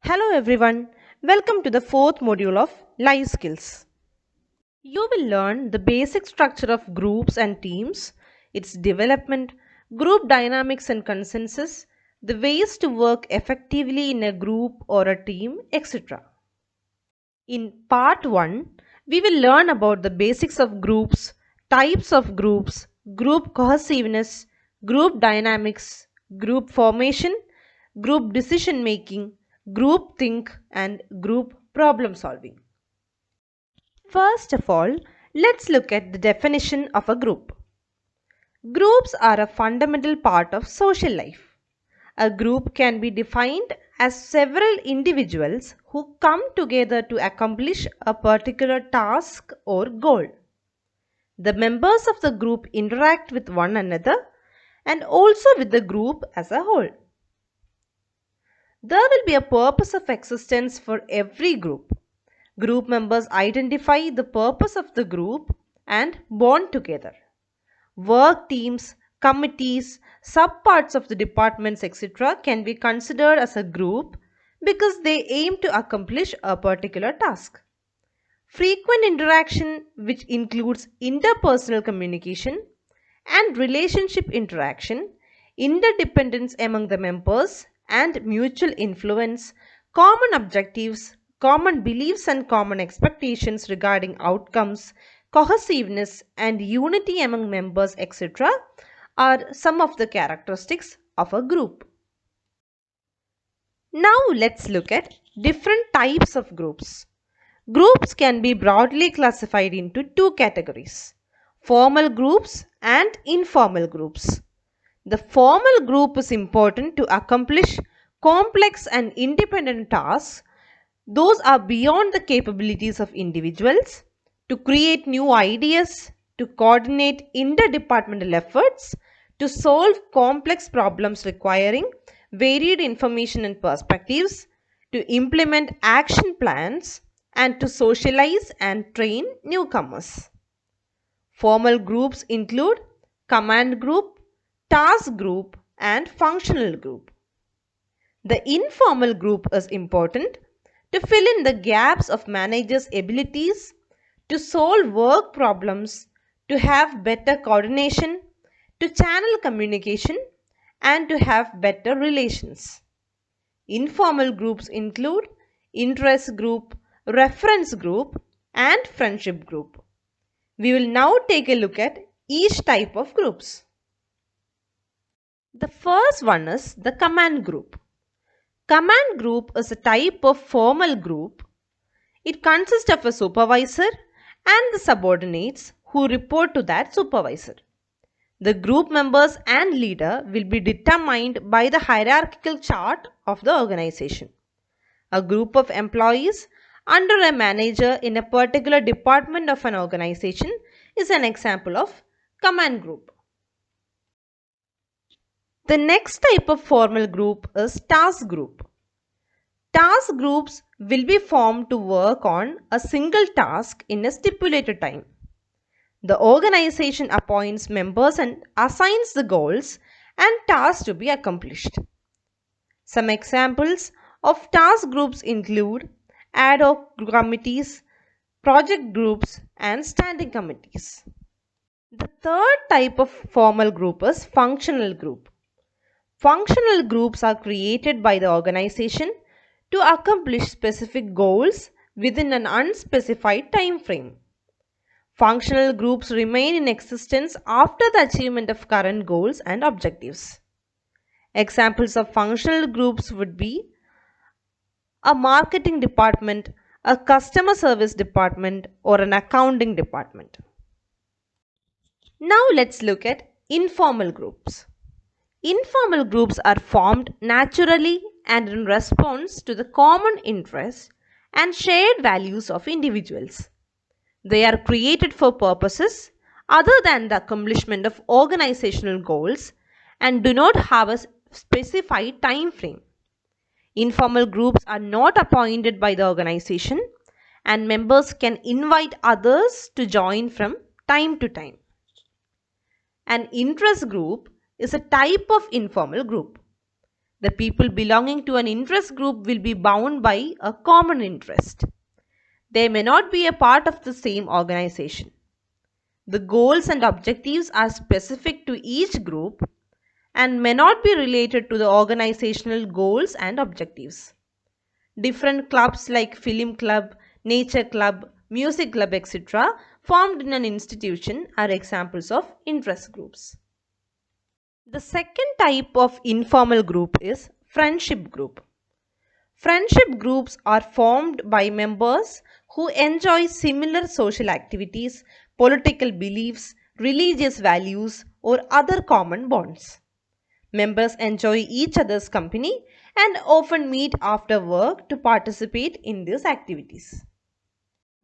Hello everyone, welcome to the fourth module of Life Skills. You will learn the basic structure of groups and teams, its development, group dynamics and consensus, the ways to work effectively in a group or a team, etc. In part 1, we will learn about the basics of groups, types of groups, group cohesiveness, group dynamics, group formation, group decision making, group think, and group problem solving. First of all, let's look at the definition of a group. Groups are a fundamental part of social life. A group can be defined as several individuals who come together to accomplish a particular task or goal. The members of the group interact with one another and also with the group as a whole. There will be a purpose of existence for every group. Group members identify the purpose of the group and bond together. Work teams, committees, subparts of the departments, etc. can be considered as a group because they aim to accomplish a particular task. Frequent interaction, which includes interpersonal communication and relationship interaction, interdependence among the members, and mutual influence, common objectives, common beliefs and common expectations regarding outcomes, cohesiveness, and unity among members, etc., are some of the characteristics of a group. Now let's look at different types of groups. Groups can be broadly classified into two categories: formal groups and informal groups. The formal group is important to accomplish complex and independent tasks. Those are beyond the capabilities of individuals, to create new ideas, to coordinate interdepartmental efforts, to solve complex problems requiring varied information and perspectives, to implement action plans, and to socialize and train newcomers. Formal groups include command group, task group, and functional group. The informal group is important to fill in the gaps of managers' abilities, to solve work problems, to have better coordination, to channel communication, and to have better relations. Informal groups include interest group, reference group, and friendship group. We will now take a look at each type of groups. The first one is the command group. Command group is a type of formal group. It consists of a supervisor and the subordinates who report to that supervisor. The group members and leader will be determined by the hierarchical chart of the organization. A group of employees under a manager in a particular department of an organization is an example of command group. The next type of formal group is task group. Task groups will be formed to work on a single task in a stipulated time. The organization appoints members and assigns the goals and tasks to be accomplished. Some examples of task groups include ad hoc committees, project groups, and standing committees. The third type of formal group is functional group. Functional groups are created by the organization to accomplish specific goals within an unspecified time frame. Functional groups remain in existence after the achievement of current goals and objectives. Examples of functional groups would be a marketing department, a customer service department, or an accounting department. Now let's look at informal groups. Informal groups are formed naturally and in response to the common interests and shared values of individuals. They are created for purposes other than the accomplishment of organizational goals and do not have a specified time frame. Informal groups are not appointed by the organization and members can invite others to join from time to time. An interest group is a type of informal group. The people belonging to an interest group will be bound by a common interest. They may not be a part of the same organization. The goals and objectives are specific to each group and may not be related to the organizational goals and objectives. Different clubs like film club, nature club, music club, etc., formed in an institution are examples of interest groups. The second type of informal group is friendship group. Friendship groups are formed by members who enjoy similar social activities, political beliefs, religious values, or other common bonds. Members enjoy each other's company and often meet after work to participate in these activities.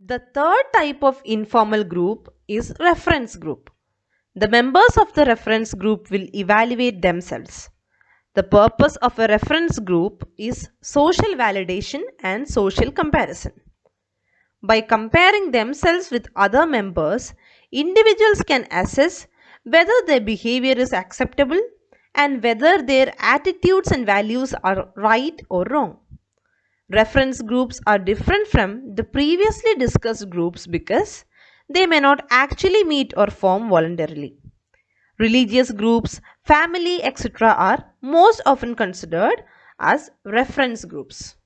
The third type of informal group is reference group. The members of the reference group will evaluate themselves. The purpose of a reference group is social validation and social comparison. By comparing themselves with other members, individuals can assess whether their behavior is acceptable and whether their attitudes and values are right or wrong. Reference groups are different from the previously discussed groups because they may not actually meet or form voluntarily. Religious groups, family, etc. are most often considered as reference groups.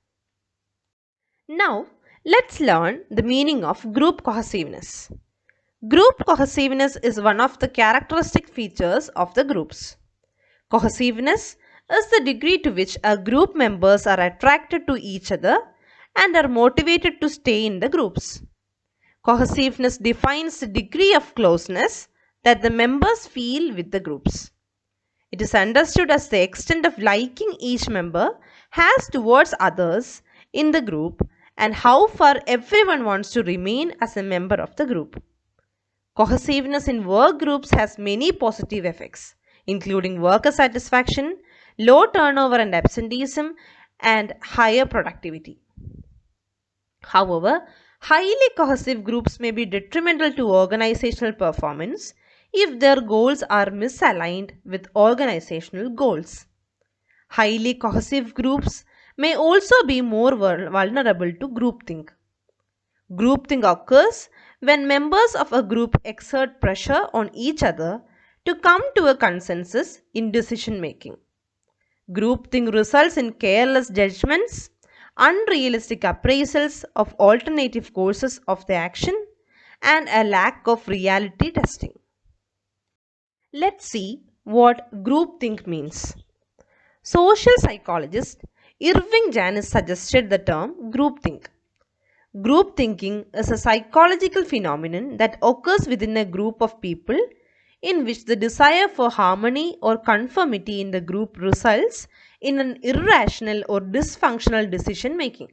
Now, let's learn the meaning of group cohesiveness. Group cohesiveness is one of the characteristic features of the groups. Cohesiveness is the degree to which a group members are attracted to each other and are motivated to stay in the groups. Cohesiveness defines the degree of closeness that the members feel with the groups. It is understood as the extent of liking each member has towards others in the group and how far everyone wants to remain as a member of the group. Cohesiveness in work groups has many positive effects, including worker satisfaction, low turnover and absenteeism, and higher productivity. However, highly cohesive groups may be detrimental to organizational performance if their goals are misaligned with organizational goals. Highly cohesive groups may also be more vulnerable to groupthink. Groupthink occurs when members of a group exert pressure on each other to come to a consensus in decision making. Groupthink results in careless judgments, unrealistic appraisals of alternative courses of the action, and a lack of reality testing. Let's see what groupthink means. Social psychologist Irving Janis suggested the term groupthink. Group thinking is a psychological phenomenon that occurs within a group of people in which the desire for harmony or conformity in the group results in an irrational or dysfunctional decision making.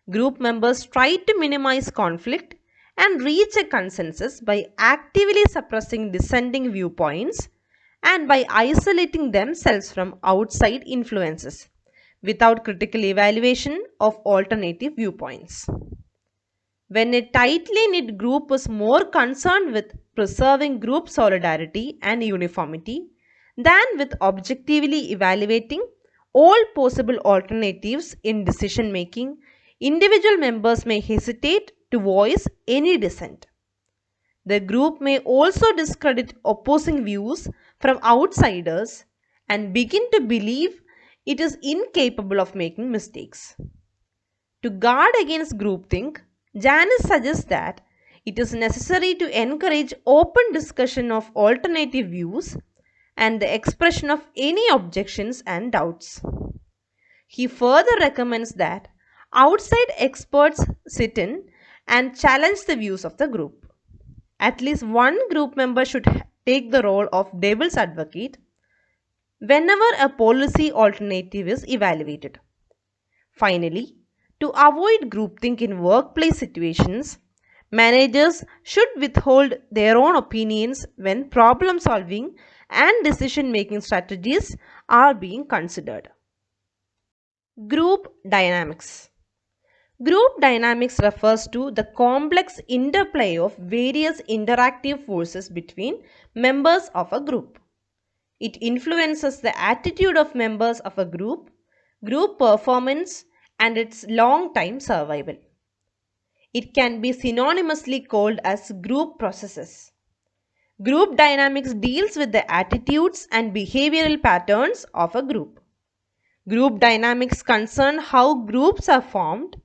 Group members try to minimize conflict and reach a consensus by actively suppressing dissenting viewpoints and by isolating themselves from outside influences without critical evaluation of alternative viewpoints. When a tightly knit group is more concerned with preserving group solidarity and uniformity than with objectively evaluating all possible alternatives in decision making, individual members may hesitate to voice any dissent. The group may also discredit opposing views from outsiders and begin to believe it is incapable of making mistakes. To guard against groupthink, Janis suggests that it is necessary to encourage open discussion of alternative views and the expression of any objections and doubts. He further recommends that outside experts sit in and challenge the views of the group. At least one group member should take the role of devil's advocate whenever a policy alternative is evaluated. Finally, to avoid groupthink in workplace situations, managers should withhold their own opinions when problem solving and decision making strategies are being considered. Group dynamics. Group dynamics refers to the complex interplay of various interactive forces between members of a group. It influences the attitude of members of a group performance, and its long-time survival. It can be synonymously called as group processes. Group dynamics deals with the attitudes and behavioral patterns of a group. Group dynamics concern how groups are formed,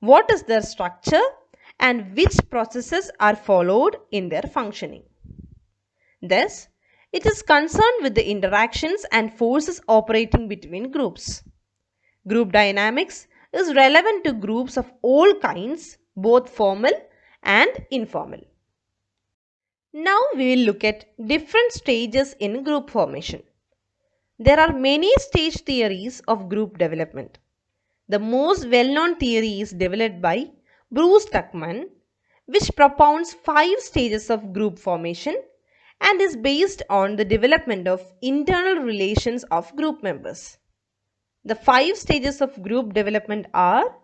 what is their structure, and which processes are followed in their functioning. Thus, it is concerned with the interactions and forces operating between groups. Group dynamics is relevant to groups of all kinds, both formal and informal. Now we will look at different stages in group formation. There are many stage theories of group development. The most well-known theory is developed by Bruce Tuckman, which propounds 5 stages of group formation and is based on the development of internal relations of group members. The 5 stages of group development are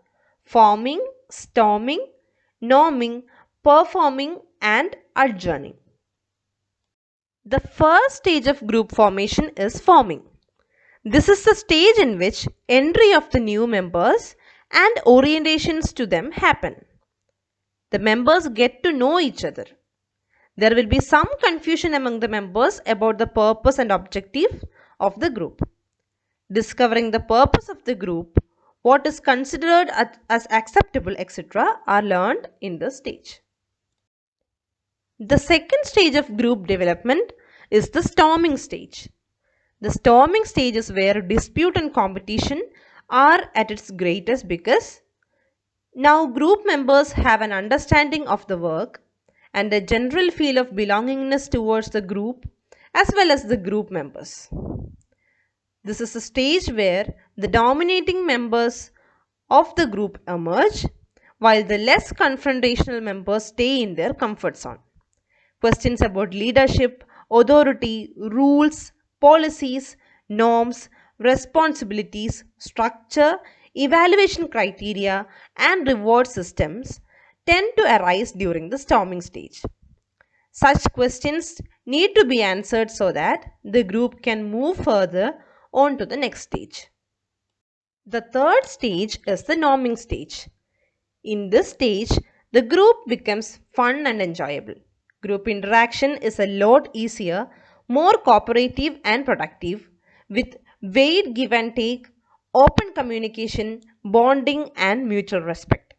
forming, storming, norming, performing, and adjourning. The first stage of group formation is forming. This is the stage in which entry of the new members and orientations to them happen. The members get to know each other. There will be some confusion among the members about the purpose and objective of the group. Discovering the purpose of the group, what is considered as acceptable, etc., are learned in this stage. The second stage of group development is the storming stage. The storming stage is where dispute and competition are at its greatest because now group members have an understanding of the work and a general feel of belongingness towards the group as well as the group members. This is a stage where the dominating members of the group emerge while the less confrontational members stay in their comfort zone. Questions about leadership, authority, rules, policies, norms, responsibilities, structure, evaluation criteria, and reward systems tend to arise during the storming stage. Such questions need to be answered so that the group can move further on to the next stage. The third stage is the norming stage. In this stage, the group becomes fun and enjoyable. Group interaction is a lot easier, more cooperative and productive, with weight give and take, open communication, bonding, and mutual respect.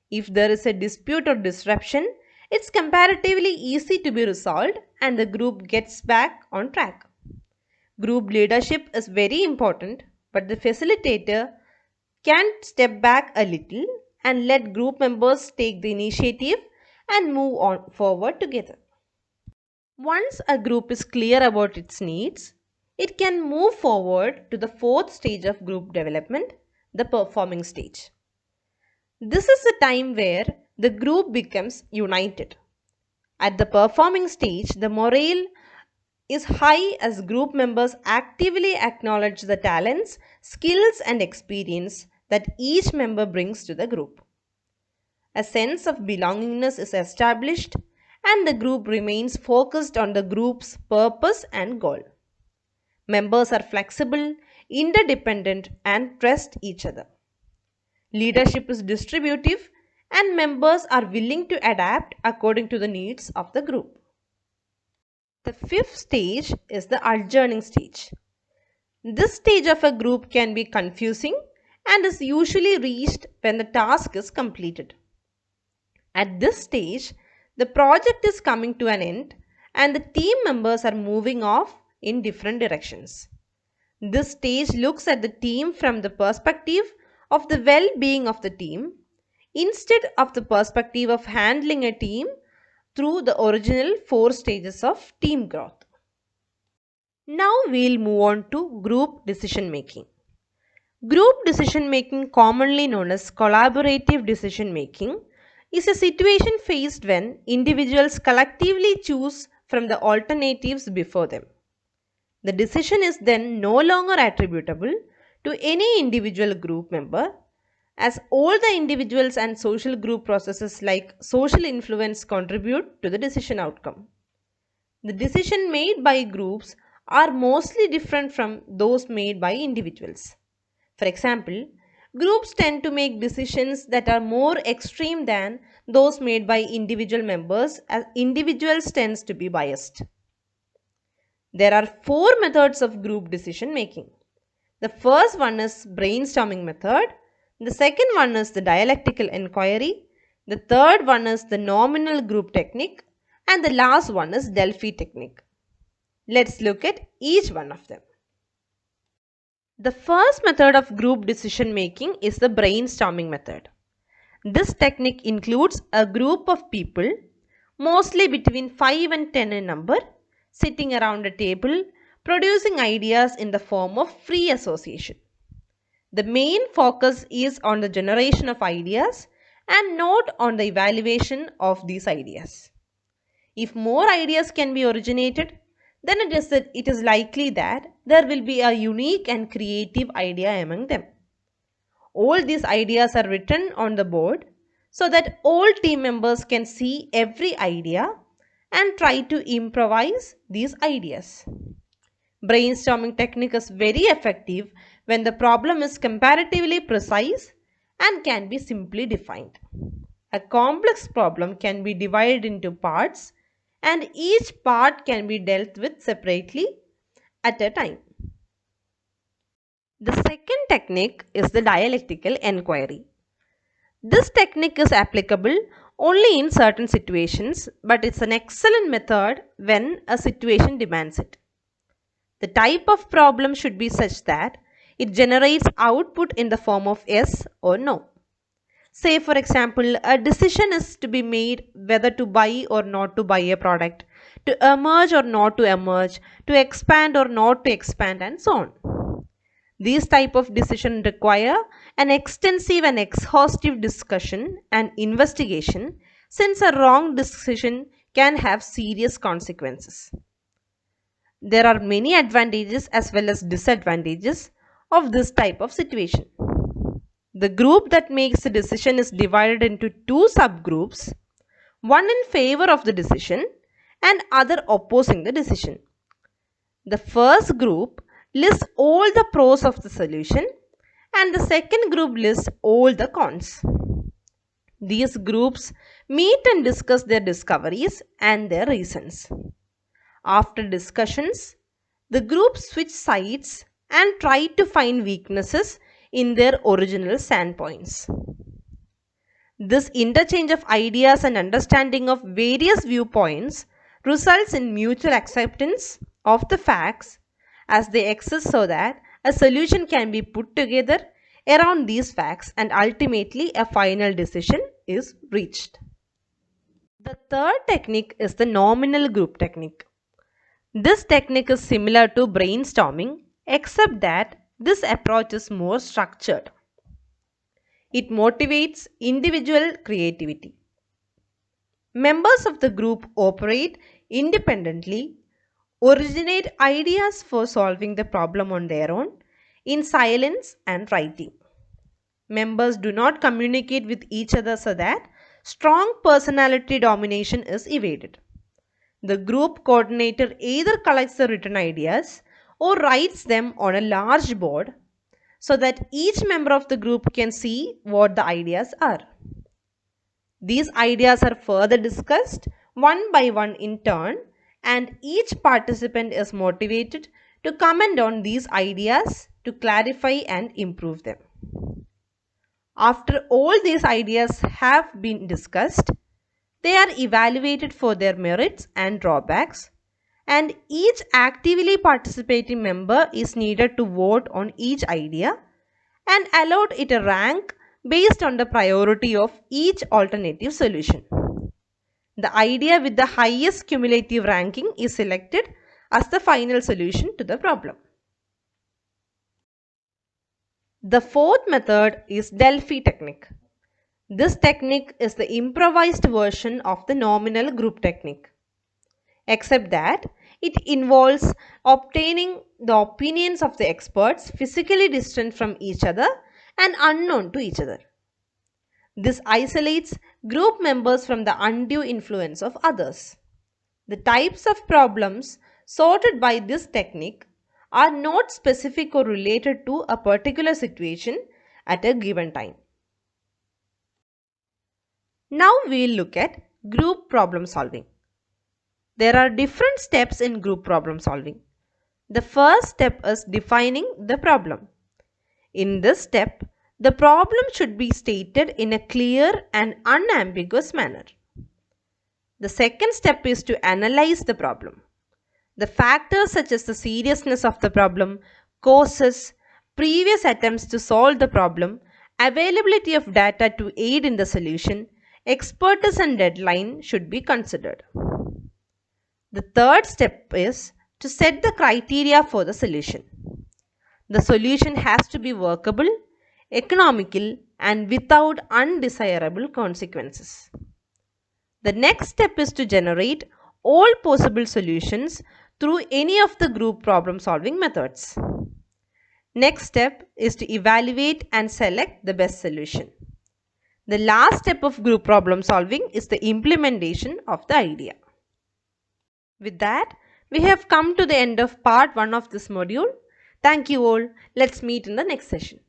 If there is a dispute or disruption, it's comparatively easy to be resolved and the group gets back on track. Group leadership is very important, but the facilitator can step back a little and let group members take the initiative and move on forward together. Once a group is clear about its needs, it can move forward to the fourth stage of group development, the performing stage. This is the time where the group becomes united. At the performing stage, the morale is high as group members actively acknowledge the talents, skills, and experience that each member brings to the group. A sense of belongingness is established and the group remains focused on the group's purpose and goal. Members are flexible, interdependent, and trust each other. Leadership is distributive and members are willing to adapt according to the needs of the group. The fifth stage is the adjourning stage. This stage of a group can be confusing and is usually reached when the task is completed. At this stage, the project is coming to an end and the team members are moving off in different directions. This stage looks at the team from the perspective of the well-being of the team instead of the perspective of handling a team through the original 4 stages of team growth. Now we'll move on to group decision making. Group decision making, commonly known as collaborative decision making, is a situation faced when individuals collectively choose from the alternatives before them. The decision is then no longer attributable to any individual group member, as all the individuals and social group processes like social influence contribute to the decision outcome. The decision made by groups are mostly different from those made by individuals. For example, groups tend to make decisions that are more extreme than those made by individual members, as individuals tends to be biased. There are four methods of group decision making. The first one is brainstorming method, the second one is the dialectical inquiry, the third one is the nominal group technique, and the last one is Delphi technique. Let's look at each one of them. The first method of group decision making is the brainstorming method. This technique includes a group of people, mostly between 5 and 10 in number, sitting around a table, producing ideas in the form of free association. The main focus is on the generation of ideas and not on the evaluation of these ideas. If more ideas can be originated, then it is likely that there will be a unique and creative idea among them. All these ideas are written on the board so that all team members can see every idea and try to improvise these ideas. Brainstorming technique is very effective when the problem is comparatively precise and can be simply defined. A complex problem can be divided into parts and each part can be dealt with separately at a time. The second technique is the dialectical inquiry. This technique is applicable only in certain situations, but it's an excellent method when a situation demands it. The type of problem should be such that it generates output in the form of yes or no. Say for example, a decision is to be made whether to buy or not to buy a product, to emerge or not to emerge, to expand or not to expand, and so on. These type of decisions require an extensive and exhaustive discussion and investigation, since a wrong decision can have serious consequences. There are many advantages as well as disadvantages of this type of situation. The group that makes the decision is divided into two subgroups, one in favor of the decision and other opposing the decision. The first group lists all the pros of the solution and the second group lists all the cons. These groups meet and discuss their discoveries and their reasons. After discussions, the groups switch sides and try to find weaknesses in their original standpoints. This interchange of ideas and understanding of various viewpoints results in mutual acceptance of the facts as they exist so that a solution can be put together around these facts and ultimately a final decision is reached. The third technique is the nominal group technique. This technique is similar to brainstorming except that this approach is more structured. It motivates individual creativity. Members of the group operate independently, originate ideas for solving the problem on their own, in silence and writing. Members do not communicate with each other so that strong personality domination is evaded. The group coordinator either collects the written ideas or writes them on a large board so that each member of the group can see what the ideas are. These ideas are further discussed one by one in turn, and each participant is motivated to comment on these ideas to clarify and improve them. After all these ideas have been discussed, they are evaluated for their merits and drawbacks, and each actively participating member is needed to vote on each idea and allot it a rank based on the priority of each alternative solution. The idea with the highest cumulative ranking is selected as the final solution to the problem. The fourth method is Delphi technique. This technique is the improvised version of the nominal group technique, except that it involves obtaining the opinions of the experts physically distant from each other and unknown to each other. This isolates group members from the undue influence of others. The types of problems sorted by this technique are not specific or related to a particular situation at a given time. Now we will look at group problem solving. There are different steps in group problem solving. The first step is defining the problem. In this step, the problem should be stated in a clear and unambiguous manner. The second step is to analyze the problem. The factors such as the seriousness of the problem, causes, previous attempts to solve the problem, availability of data to aid in the solution, expertise and deadline should be considered. The third step is to set the criteria for the solution. The solution has to be workable, economical, and without undesirable consequences. The next step is to generate all possible solutions through any of the group problem solving methods. Next step is to evaluate and select the best solution. The last step of group problem solving is the implementation of the idea. With that, we have come to the end of part 1 of this module. Thank you all. Let's meet in the next session.